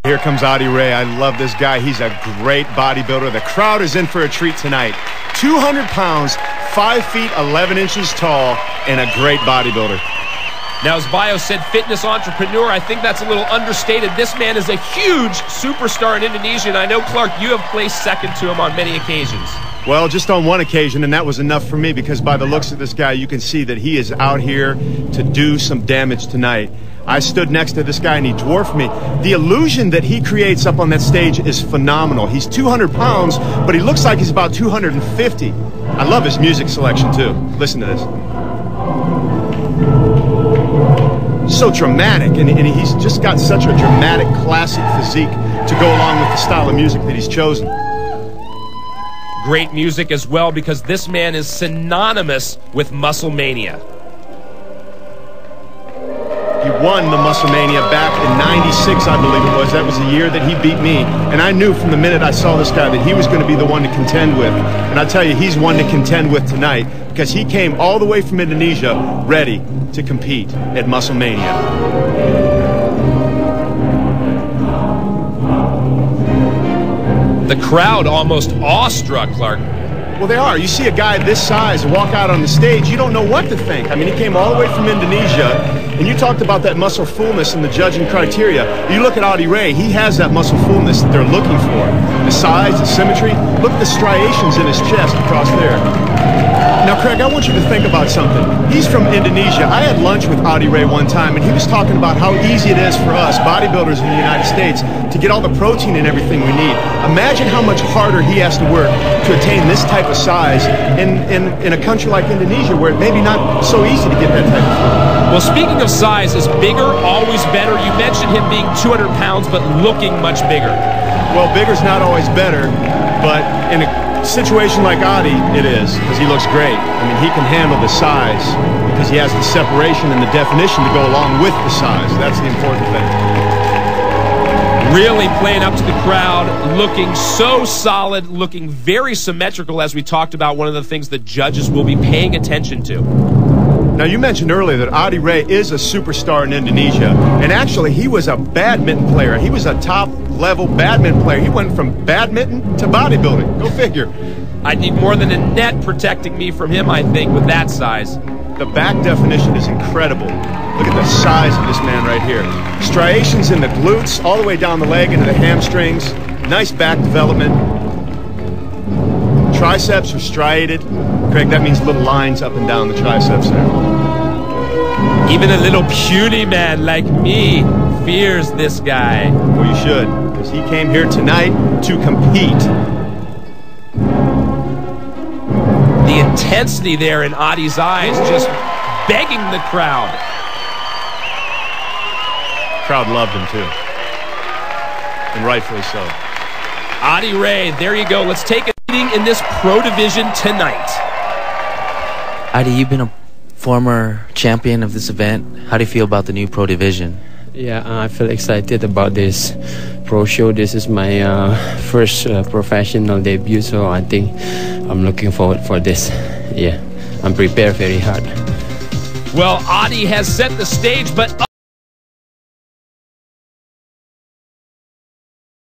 Here comes Ade Rai. I love this guy. He's a great bodybuilder. The crowd is in for a treat tonight. 200 pounds, 5 feet 11 inches tall, and a great bodybuilder. Now, as Bio said, fitness entrepreneur, I think that's a little understated. This man is a huge superstar in Indonesia, and I know, Clark, you have placed second to him on many occasions. Well, just on one occasion, and that was enough for me, because by the looks of this guy, you can see that he is out here to do some damage tonight. I stood next to this guy and he dwarfed me. The illusion that he creates up on that stage is phenomenal. He's 200 pounds, but he looks like he's about 250. I love his music selection too. Listen to this. So dramatic, and he's just got such a dramatic, classic physique to go along with the style of music that he's chosen. Great music as well, because this man is synonymous with muscle mania. He won the Musclemania back in '96, I believe it was. That was the year that he beat me. And I knew from the minute I saw this guy that he was going to be the one to contend with. And I tell you, he's one to contend with tonight, because he came all the way from Indonesia ready to compete at Musclemania. The crowd almost awestruck, Clark. Well, they are. You see a guy this size walk out on the stage, you don't know what to think. I mean, he came all the way from Indonesia, and you talked about that muscle fullness in the judging criteria. You look at Ade Rai, he has that muscle fullness that they're looking for. The size, the symmetry. Look at the striations in his chest across there. Now, Craig, I want you to think about something. He's from Indonesia. I had lunch with Ade Rai one time, and he was talking about how easy it is for us, bodybuilders in the United States, to get all the protein and everything we need. Imagine how much harder he has to work to attain this type of size in a country like Indonesia, where it may be not so easy to get that type of food. Well, speaking of size, is bigger always better? You mentioned him being 200 pounds, but looking much bigger. Well, bigger's not always better, but in a situation like Ade, it is, because he looks great. I mean, he can handle the size because he has the separation and the definition to go along with the size. That's the important thing. Really playing up to the crowd, looking so solid, looking very symmetrical, as we talked about, one of the things that judges will be paying attention to. Now, you mentioned earlier that Ade Rai is a superstar in Indonesia, and actually he was a badminton player. He was a top-level badminton player. He went from badminton to bodybuilding. Go figure. I'd need more than a net protecting me from him, I think, with that size. The back definition is incredible. Look at the size of this man right here. Striations in the glutes, all the way down the leg into the hamstrings. Nice back development. Triceps are striated. Craig, that means little lines up and down the triceps there. Even a little puny man like me fears this guy. Well, you should, because he came here tonight to compete. The intensity there in Ade's eyes, just begging the crowd. Crowd loved him too, and rightfully so. Ade Rai, there you go. Let's take a meeting in this pro division tonight. Ade, you've been a former champion of this event. How do you feel about the new pro division? Yeah, I feel excited about this pro show. This is my first professional debut, so I think I'm looking forward for this. Yeah, I'm prepared very hard. Well, Ade has set the stage, but